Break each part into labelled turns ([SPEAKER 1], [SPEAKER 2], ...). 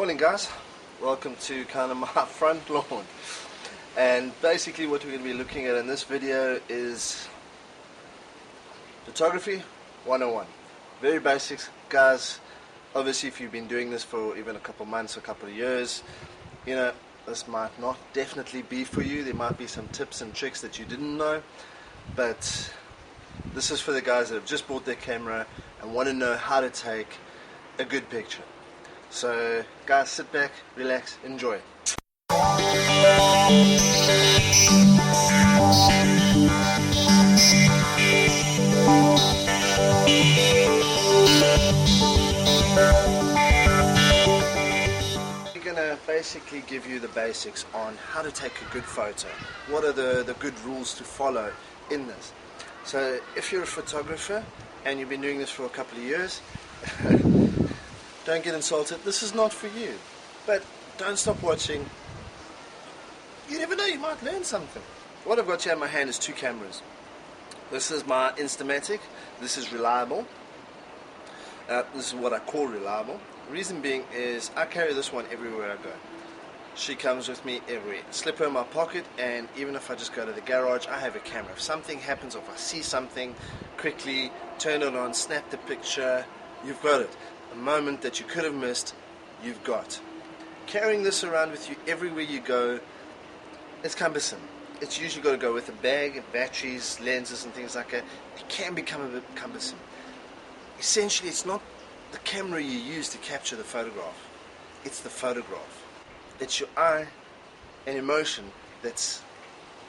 [SPEAKER 1] Morning guys, welcome to kind of my front lawn. And basically what we're going to be looking at in this video is photography 101. Very basics guys. Obviously if you've been doing this for even a couple months, a couple of years, you know, this might not definitely be for you. There might be some tips and tricks that you didn't know, but this is for the guys that have just bought their camera and want to know how to take a good picture. So guys, sit back, relax, enjoy. We're gonna basically give you the basics on how to take a good photo. What are the good rules to follow in this? So if you're a photographer and you've been doing this for a couple of years, don't get insulted, this is not for you. But don't stop watching. You never know, you might learn something. What I've got here in my hand is two cameras. This is my Instamatic. This is reliable. This is what I call reliable. The reason being is I carry this one everywhere I go. She comes with me everywhere. Slip her in my pocket, and even if I just go to the garage, I have a camera. If something happens, or if I see something, quickly turn it on, snap the picture, you've got it. A moment that you could have missed, you've got. Carrying this around with you everywhere you go, it's cumbersome. It's usually got to go with a bag of batteries, lenses and things like that. It can become a bit cumbersome. Essentially, it's not the camera you use to capture the photograph. It's the photograph. It's your eye and emotion that's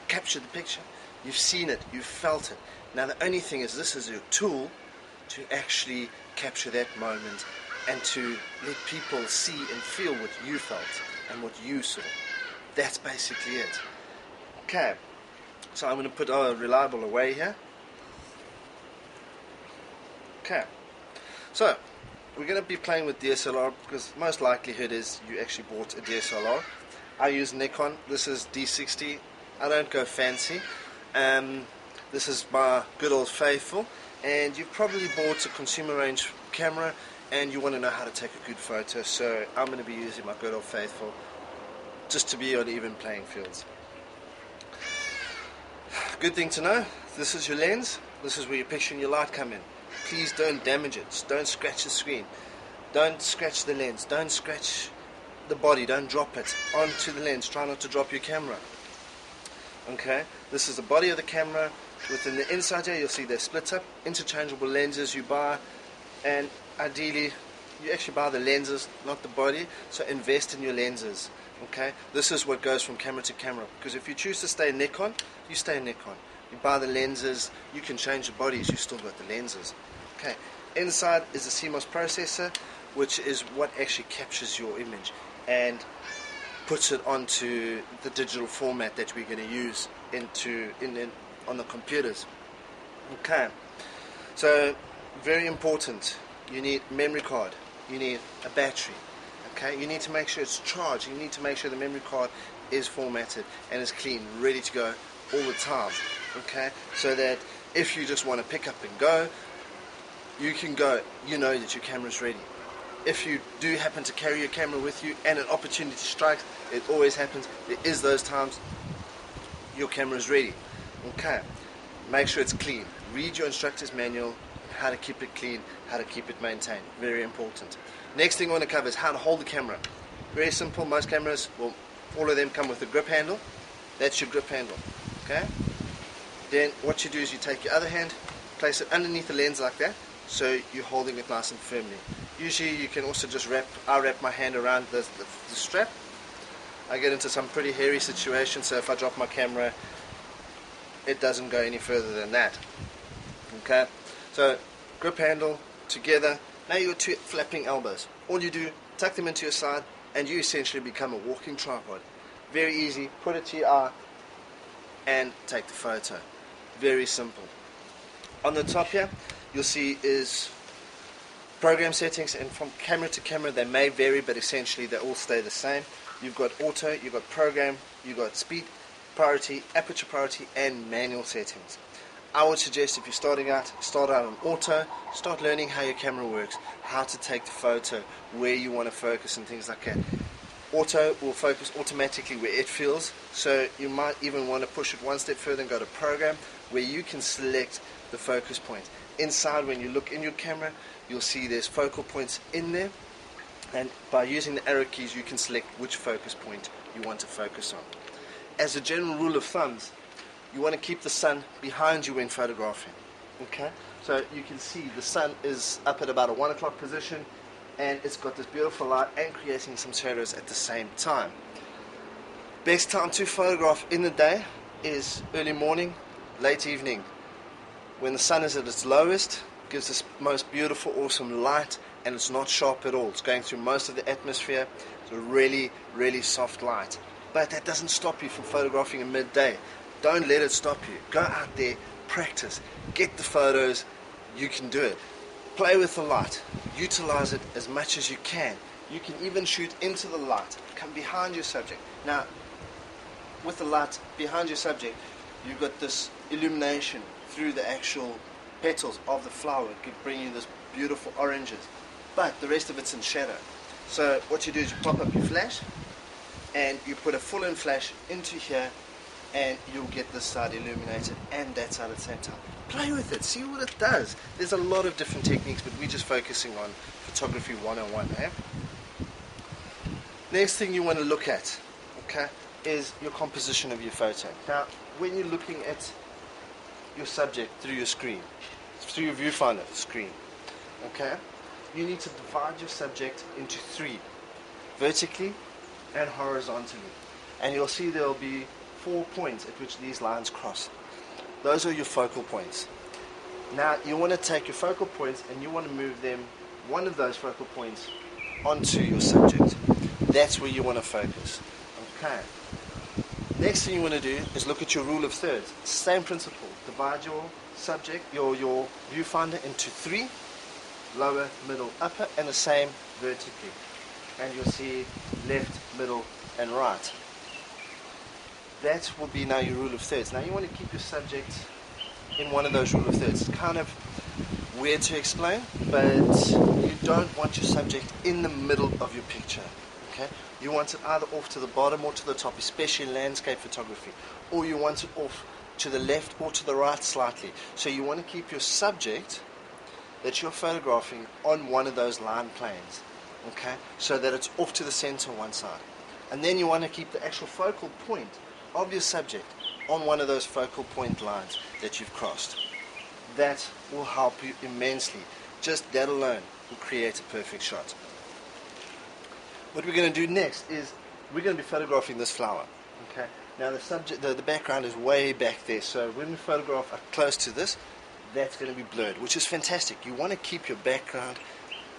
[SPEAKER 1] captured the picture. You've seen it, you've felt it. Now the only thing is, this is your tool to actually capture that moment and to let people see and feel what you felt and what you saw. That's basically it. Okay, so I'm going to put our reliable away here. Okay, so we're going to be playing with DSLR because most likelihood is you actually bought a DSLR. I use Nikon. This is D60. I don't go fancy. This is my good old faithful. And you've probably bought a consumer range camera and you want to know how to take a good photo, so I'm going to be using my good old faithful just to be on even playing fields. Good thing to know, this is your lens, this is where your picture and your light come in. Please don't damage it, don't scratch the screen, don't scratch the lens, don't scratch the body, don't drop it onto the lens, try not to drop your camera. Okay, this is the body of the camera. Within the inside here, you'll see they're split up, interchangeable lenses you buy, and ideally, you actually buy the lenses, not the body, so invest in your lenses, okay? This is what goes from camera to camera, because if you choose to stay Nikon, you stay Nikon. You buy the lenses, you can change the bodies, you still got the lenses, okay? Inside is the CMOS processor, which is what actually captures your image, and puts it onto the digital format that we're going to use on the computers. Okay, so very important, you need memory card, you need a battery, okay, you need to make sure it's charged, you need to make sure the memory card is formatted and is clean, ready to go all the time, okay, so that if you just want to pick up and go, you can go, you know that your camera's ready. If you do happen to carry your camera with you and an opportunity strikes, it always happens, there is those times, your camera is ready. Okay, make sure it's clean. Read your instructor's manual, how to keep it clean, how to keep it maintained. Very important. Next thing I want to cover is how to hold the camera. Very simple. Most cameras, well, all of them come with a grip handle. That's your grip handle. Okay. Then what you do is you take your other hand, place it underneath the lens like that, so you're holding it nice and firmly. Usually you can also just I wrap my hand around the strap. I get into some pretty hairy situations, so if I drop my camera, it doesn't go any further than that. Okay, so grip handle together. Now you've got two flapping elbows. All you do, tuck them into your side, and you essentially become a walking tripod. Very easy. Put it to your eye and take the photo. Very simple. On the top here, you'll see is program settings, and from camera to camera they may vary, but essentially they all stay the same. You've got auto, you've got program, you've got speed, priority, aperture priority, and manual settings. I would suggest if you're starting out, start out on auto, start learning how your camera works, how to take the photo, where you want to focus and things like that. Auto will focus automatically where it feels, so you might even want to push it one step further and go to program, where you can select the focus point. Inside, when you look in your camera, you'll see there's focal points in there, and by using the arrow keys you can select which focus point you want to focus on. As a general rule of thumb, you want to keep the sun behind you when photographing. Okay, so you can see the sun is up at about a 1 o'clock position, and it's got this beautiful light and creating some shadows at the same time. Best time to photograph in the day is early morning, late evening. When the sun is at its lowest, gives this most beautiful, awesome light, and it's not sharp at all. It's going through most of the atmosphere. It's a really, really soft light. But that doesn't stop you from photographing at midday. Don't let it stop you. Go out there, practice, get the photos. You can do it. Play with the light. Utilize it as much as you can. You can even shoot into the light. Come behind your subject. Now, with the light behind your subject, you've got this illumination through the actual petals of the flower. It could bring you this beautiful oranges. But the rest of it's in shadow. So what you do is you pop up your flash, and you put a full-in flash into here, and you'll get this side illuminated and that side at the same time. Play with it, see what it does. There's a lot of different techniques, but we're just focusing on photography 101. Next thing you want to look at, okay, is your composition of your photo. Now, when you're looking at your subject through your screen, through your viewfinder screen, okay, you need to divide your subject into three, vertically and horizontally. And you'll see there'll be 4 points at which these lines cross. Those are your focal points. Now you want to take your focal points and you want to move them, one of those focal points, onto your subject. That's where you want to focus. Okay. Next thing you want to do is look at your rule of thirds. Same principle. Divide your subject, your viewfinder into three, lower, middle, upper, and the same vertically. And you'll see left, middle, and right. That will be now your rule of thirds. Now you want to keep your subject in one of those rule of thirds. It's kind of weird to explain, but you don't want your subject in the middle of your picture. Okay? You want it either off to the bottom or to the top, especially in landscape photography, or you want it off to the left or to the right slightly. So you want to keep your subject that you're photographing on one of those line planes, okay, so that it's off to the center one side. And then you want to keep the actual focal point of your subject on one of those focal point lines that you've crossed. That will help you immensely. Just that alone will create a perfect shot. What we're going to do next is we're going to be photographing this flower. Okay. Now the subject, the background is way back there, so when we photograph up close to this, that's going to be blurred, which is fantastic. You want to keep your background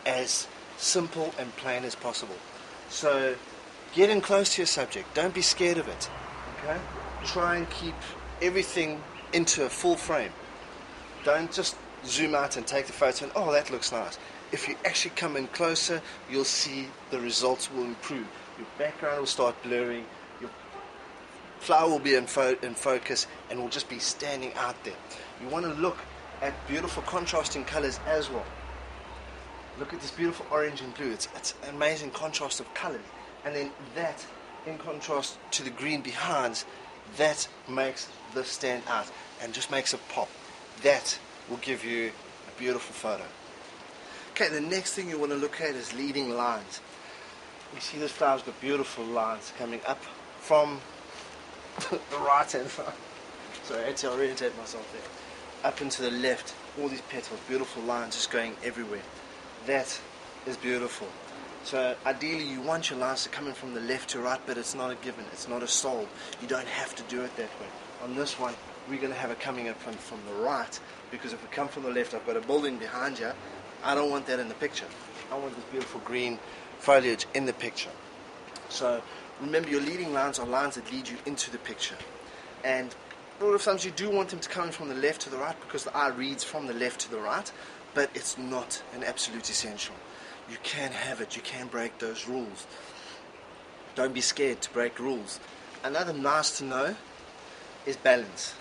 [SPEAKER 1] as simple and plain as possible. So get in close to your subject. Don't be scared of it. Okay? Try and keep everything into a full frame. Don't just zoom out and take the photo and, oh, that looks nice. If you actually come in closer, you'll see the results will improve. Your background will start blurring. Your flower will be in focus and will just be standing out there. You want to look at beautiful contrasting colors as well. Look at this beautiful orange and blue. It's an amazing contrast of colors. And then that, in contrast to the green behind, that makes this stand out and just makes it pop. That will give you a beautiful photo. Okay, the next thing you want to look at is leading lines. You see this flower's got beautiful lines coming up from the right hand side. Sorry, I had to orientate myself there. Up into the left, all these petals, beautiful lines just going everywhere. That is beautiful. So ideally you want your lines to come in from the left to right, but it's not a given, it's not a solve. You don't have to do it that way. On this one, we're going to have it coming up from the right, because if we come from the left, I've got a building behind here. I don't want that in the picture. I want this beautiful green foliage in the picture. So remember, your leading lines are lines that lead you into the picture. And rule of thumb, you do want them to come in from the left to the right, because the eye reads from the left to the right, but it's not an absolute essential. You can have it, you can break those rules. Don't be scared to break rules. Another nice to know is balance.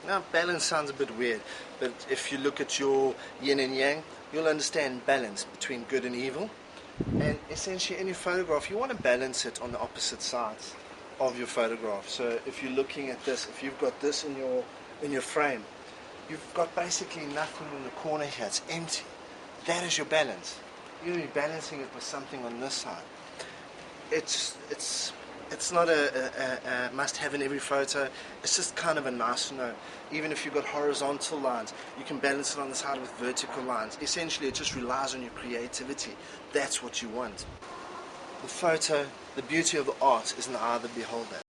[SPEAKER 1] Now, balance sounds a bit weird, but if you look at your yin and yang, you'll understand balance between good and evil. And essentially, in your photograph, you want to balance it on the opposite sides of your photograph. So if you're looking at this, if you've got this in your frame, you've got basically nothing in the corner here. It's empty. That is your balance. You're going to be balancing it with something on this side. It's not a must-have in every photo. It's just kind of a nice to know. Even if you've got horizontal lines, you can balance it on the side with vertical lines. Essentially, it just relies on your creativity. That's what you want. The photo, the beauty of the art is in the eye of the beholder.